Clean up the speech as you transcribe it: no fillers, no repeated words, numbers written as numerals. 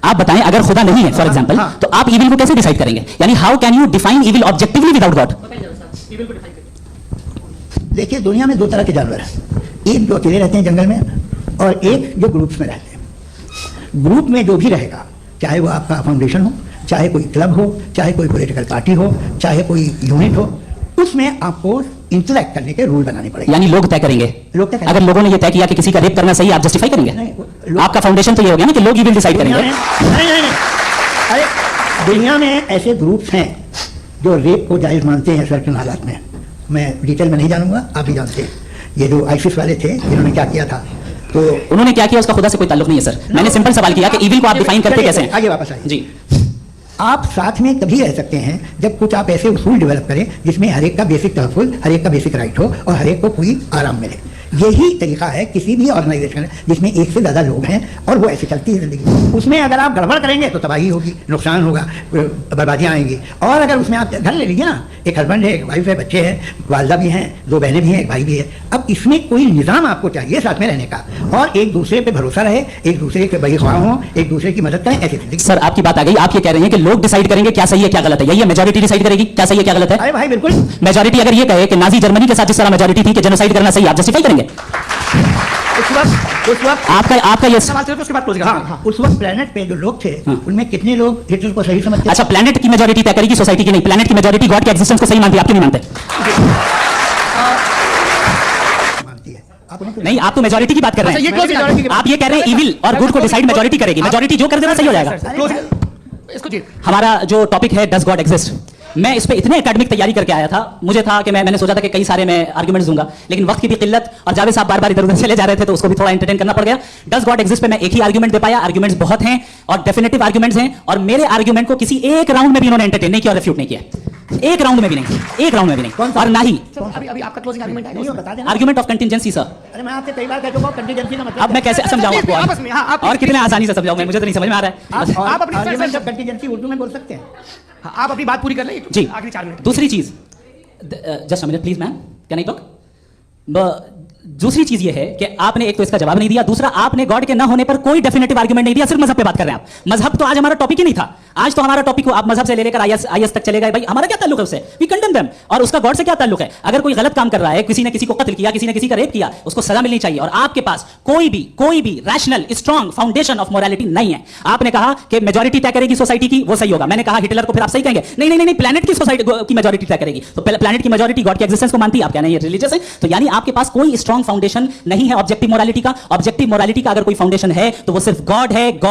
आप बताएं अगर खुदा नहीं है फॉर एग्जांपल, तो आप इविल को कैसे डिसाइड करेंगे? यानी how can you define evil objectively without God? देखिए, दुनिया में दो तरह के जानवर हैं, एक जो अकेले रहते हैं जंगल में और एक जो ग्रुप्स में रहते हैं। ग्रुप में जो भी रहेगा, चाहे वो आपका फाउंडेशन हो, चाहे कोई क्लब हो, चाहे कोई पॉलिटिकल पार्टी हो, चाहे कोई यूनिट हो, उसमें आपको इंटरेक्ट करने के रूल बनाने पड़ेंगे। यानी लोग तय करेंगे। अगर लोगों ने ये तय किया कि किसी का रेप करना सही, आप जस्टिफाई करेंगे? आपका फाउंडेशन तो ये हो गया ना कि लोग ही विल डिसाइड करेंगे। नहीं, अरे दुनिया में ऐसे ग्रुप्स हैं जो रेप को जायज मानते हैं सर्टेन हालात में। मैं डिटेल में नहीं जानूंगा, आप भी जानते हैं। ये जो आईसिस वाले थे, इन्होंने क्या किया था, तो उन्होंने क्या किया उसका खुदा से कोई ताल्लुक नहीं है सर। मैंने सिंपल सवाल किया कि इविल को आप डिफाइन करते कैसे हैं? आगे वापस आइए जी। आप साथ में तभी रह सकते हैं जब कुछ आप ऐसे उसूल डेवलप करें जिसमें हर एक का बेसिक तहफ़्फ़ुज़, हर एक का बेसिक राइट हो और हर एक को पूरी आराम मिले। यही तरीका है किसी भी ऑर्गेनाइजेशन जिसमें एक से ज़्यादा लोग हैं और वो ऐसे चलती है ज़िंदगी। उसमें अगर आप गड़बड़ करेंगे तो तबाही होगी, नुकसान होगा, बर्बादियाँ आएंगी। और अगर उसमें आप घर ले लीजिए ना, एक हस्बैंड है, एक वाइफ है, बच्चे हैं, वालदा भी हैं, दो बहनें भी हैं, एक भाई भी है। अब इसमें कोई निज़ाम आपको चाहिए साथ में रहने का, और एक दूसरे पर भरोसा रहे, एक दूसरे के बग़ीख्वाह हों, एक दूसरे की मदद करें, ऐसी जिंदगी। सर आपकी बात आ गई, आप ये कह रहे हैं कि लोग डिसाइड करेंगे क्या सही है क्या गलत है, यही मेजॉरिटी डिसाइड करेगी क्या सही है क्या गलत है? अरे भाई बिल्कुल। मेजॉरिटी अगर ये कहे कि नाजी जर्मनी के साथ जिस तरह मेजॉरिटी थी कि जेनोसाइड करना सही, आप जस्टिफाई करेंगे? उस वक्त आपका ये सवाल सिर्फ उसके बाद क्लोज। हाँ, उस वक्त प्लेनेट पे जो लोग थे, उनमें कितने लोग हिटलर को सही समझते? अच्छा, प्लेनेट की मेजॉरिटी तय करेगी, सोसाइटी की नहीं। प्लेनेट की मेजॉरिटी गॉड के एग्जिस्टेंस को सही मानती है, आप क्यों नहीं मानते? नहीं, आप तो मेजॉरिटी की बात कर रहे हैं। आप ये कह रहे हैं इविल और गुड को डिसाइड मेजॉरिटी करेगी, मेजॉरिटी जो कर देना सही हो जाएगा। हमारा जो टॉपिक है डज गॉड एग्जिस्ट, मैं इस पे इतने एकेडमिक तैयारी करके आया था, मुझे था कि मैंने सोचा था कि कई सारे मैं आर्गुमेंट्स दूंगा, लेकिन वक्त की भी किल्लत और जावेद साहब बार-बार इधर-उधर चले जा रहे थे तो उसको भी थोड़ा एंटरटेन करना पड़ गया। डज गॉड एग्जिस्ट पे मैं एक ही आर्गुमेंट दे पाया। आर्गुमेंट्स बहुत हैं और डेफिनेटिव आर्गुमेंट्स हैं, और मेरे आर्गुमेंट को किसी एक राउंड में भी इन्होंने एंटरटेन नहीं किया और रिफ्यूट नहीं किया। एक राउंड में भी नहीं, एक राउंड में भी नहीं। और ना ही अभी आपका क्लोजिंग आर्गुमेंट है, बता देना। Argument of contingency sir. अरे मैं आपसे कई बार कह चुका हूं, कंटिजेंसी का मतलब अब मैं कैसे समझाऊं आपको और कितने आसानी से समझाऊं मैं, मुझे तो नहीं समझ में आ रहा है। आप अपनी आर्गुमेंट ऑफ कंटिजेंसी उर्दू में बोल सकते हैं। आप अपनी बात पूरी कर लें जी, आखिरी 4 मिनट। दूसरी चीज, just a minute please ma'am, can I talk? दूसरी चीज ये है कि आपने एक तो इसका जवाब नहीं दिया, दूसरा आपने गॉड के ना होने पर कोई डेफिनेटिव आर्गुमेंट नहीं दिया, सिर्फ मजहब पे बात कर रहे हैं आप। मजहब तो आज हमारा टॉपिक ही नहीं था। आज तो हमारा टॉपिक आप मजहब से ले लेकर आईएस तक चले गए। भाई हमारा क्या ताल्लुक है उससे? We condemn them. और उसका गॉड से क्या ताल्लुक है? अगर कोई गलत काम कर रहा है, किसी ने किसी को कत्ल किया, किसी ने किसी का रेप किया, उसको सजा मिलनी चाहिए। और आपके पास कोई भी rational strong foundation of morality नहीं है। आपने कहा कि मेजॉरिटी तय करेगी सोसाइटी की, वो सही होगा। मैंने कहा हिटलर को फिर आप सही कहेंगे? नहीं, प्लैनेट की सोसाइटी की मेजॉरिटी तय करेगी। तो प्लैनेट की मेजॉरिटी गॉड के एग्जिस्टेंस को मानती है, आप कहना ये रिलीजियस है। तो यानी आपके पास कोई स्ट्रांग फाउंडेशन नहीं है ऑब्जेक्टिव मोरालिटी का। ऑब्जेक्टिव मोरालिटी का अगर कोई फाउंडेशन है तो वो सिर्फ गॉड है। गॉड